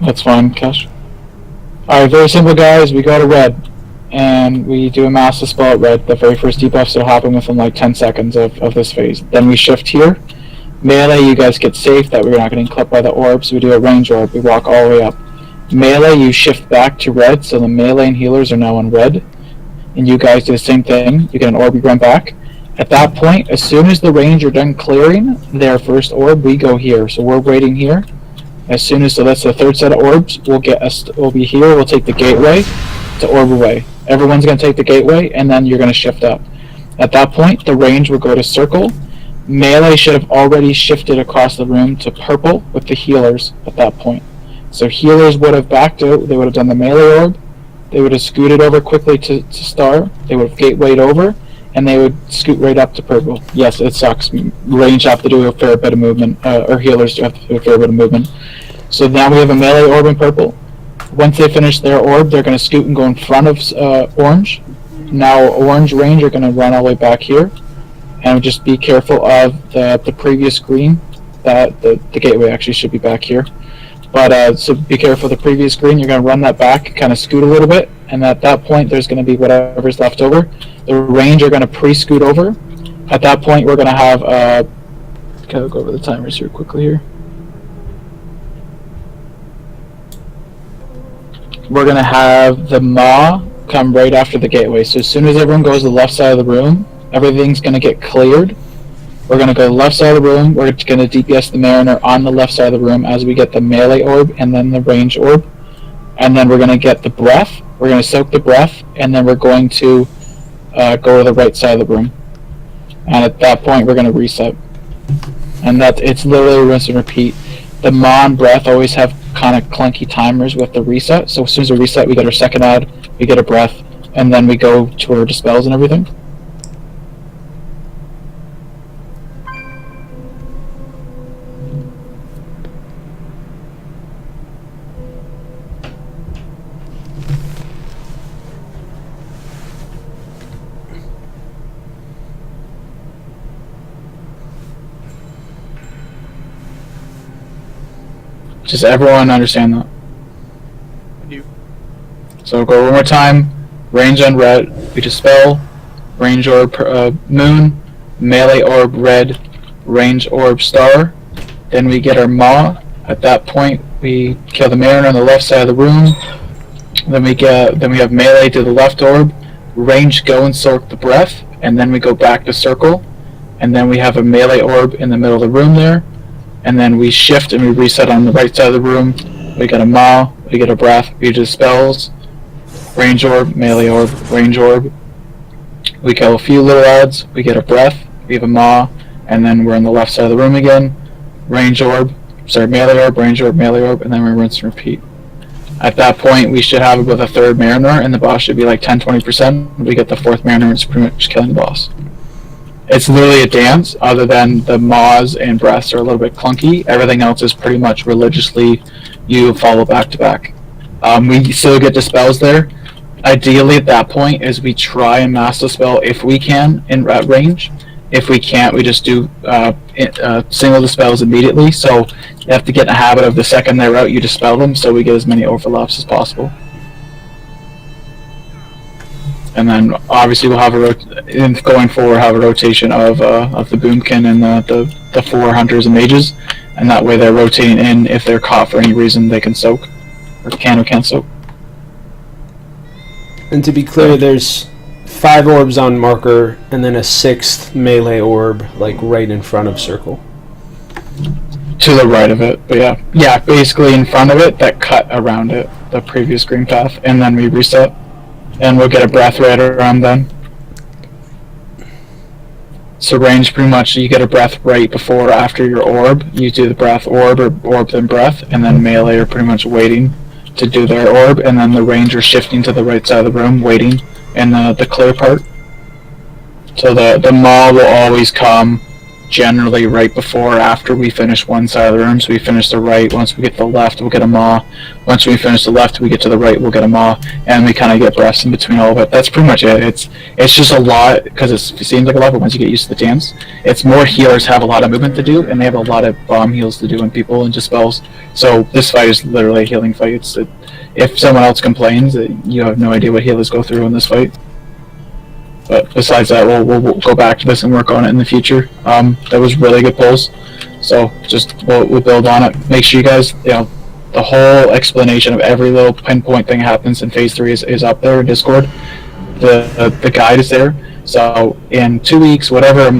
That's fine, Cash. Alright, very simple, guys. We go to red, and we do a master spell at red. The very first debuffs will happen within like 10 seconds of this phase. Then we shift here. Melee, you guys get safe that we're not getting clipped by the orbs. We do a range orb. We walk all the way up. Melee, you shift back to red, so the melee and healers are now on red. And you guys do the same thing. You get an orb, you run back. At that point, as soon as the range are done clearing their first orb, we go here. So we're waiting here. As soon as, so that's the third set of orbs, we'll be here, we'll take the gateway to orb away. Everyone's going to take the gateway, and then you're going to shift up. At that point, the range will go to circle. Melee should have already shifted across the room to purple with the healers at that point. So healers would have backed out, they would have done the melee orb, they would have scooted over quickly to star, they would have gatewayed over, and they would scoot right up to purple. Yes, it sucks. Range have to do a fair bit of movement, or healers do have to do a fair bit of movement. So now we have a melee orb in purple. Once they finish their orb, they're going to scoot and go in front of orange. Now orange range are going to run all the way back here. And just be careful of the previous green. That the gateway actually should be back here. But so be careful of the previous green. You're going to run that back, kind of scoot a little bit. And at that point, there's going to be whatever's left over. The range are going to pre-scoot over. At that point, we're going to have... Gotta go over the timers here quickly here. We're going to have the Maw come right after the gateway. So as soon as everyone goes to the left side of the room, everything's going to get cleared. We're going to go to the left side of the room. We're going to DPS the Mariner on the left side of the room as we get the melee orb and then the range orb. And then we're going to get the breath. We're going to soak the breath, and then we're going to go to the right side of the room. And at that point, we're going to reset. And it's literally rinse and repeat. The Maw and breath always have kind of clunky timers with the reset. So as soon as we reset, we get our second ad, we get a breath, and then we go to our dispels and everything. Does everyone understand that? I do. So go one more time. Range on red, we dispel. Range orb moon. Melee orb red. Range orb star. Then we get our Maw. At that point, we kill the Mariner on the left side of the room. Then we have melee to the left orb. Range go and soak the breath, and then we go back to circle. And then we have a melee orb in the middle of the room there. And then we shift and we reset on the right side of the room. We get a Maw, we get a breath, we dispels, range orb, melee orb, range orb. We kill a few little ads, we get a breath, we have a Maw, and then we're on the left side of the room again. Range orb, melee orb, range orb, melee orb, and then we rinse and repeat. At that point, we should have it with a third Mariner, and the boss should be like 10-20%. We get the fourth Mariner, and it's pretty much killing the boss. It's literally a dance, other than the Maws and breaths are a little bit clunky. Everything else is pretty much religiously you follow back to back. We still get dispels there. Ideally at that point is we try and master spell if we can at range. If we can't, we just do single dispels immediately. So you have to get in the habit of the second they're out, you dispel them, so we get as many overlaps as possible. And then obviously we'll have going forward have a rotation of the Boomkin and the 4 hunters and mages, and that way they're rotating in. If they're caught for any reason, they can soak, or can't soak. And to be clear, there's 5 orbs on marker, and then a 6th melee orb, like right in front of circle. To the right of it, but yeah, basically in front of it, that cut around it, the previous green path, and then we reset. And we'll get a breath right around then. So range, pretty much, you get a breath right before or after your orb. You do the breath orb, or orb then breath, and then melee are pretty much waiting to do their orb, and then the range are shifting to the right side of the room, waiting in the clear part. So the Maw will always come generally right before or after we finish one side of the room. So we finish the right. Once we get to the left, we'll get a maw. Once we finish the left, we get to the right, we'll get a maw, and we kind of get breaths in between all of it. That's pretty much it. It's just a lot because it seems like a lot, but once you get used to the dance, it's more healers have a lot of movement to do, and they have a lot of bomb heals to do and people and dispels. So this fight is literally a healing fight. If someone else complains, you have no idea what healers go through in this fight. But besides that, we'll go back to this and work on it in the future. That was really good pulls. So just we'll build on it. Make sure you guys, the whole explanation of every little pinpoint thing that happens in Phase 3 is up there in Discord. The guide is there. So in 2 weeks, whatever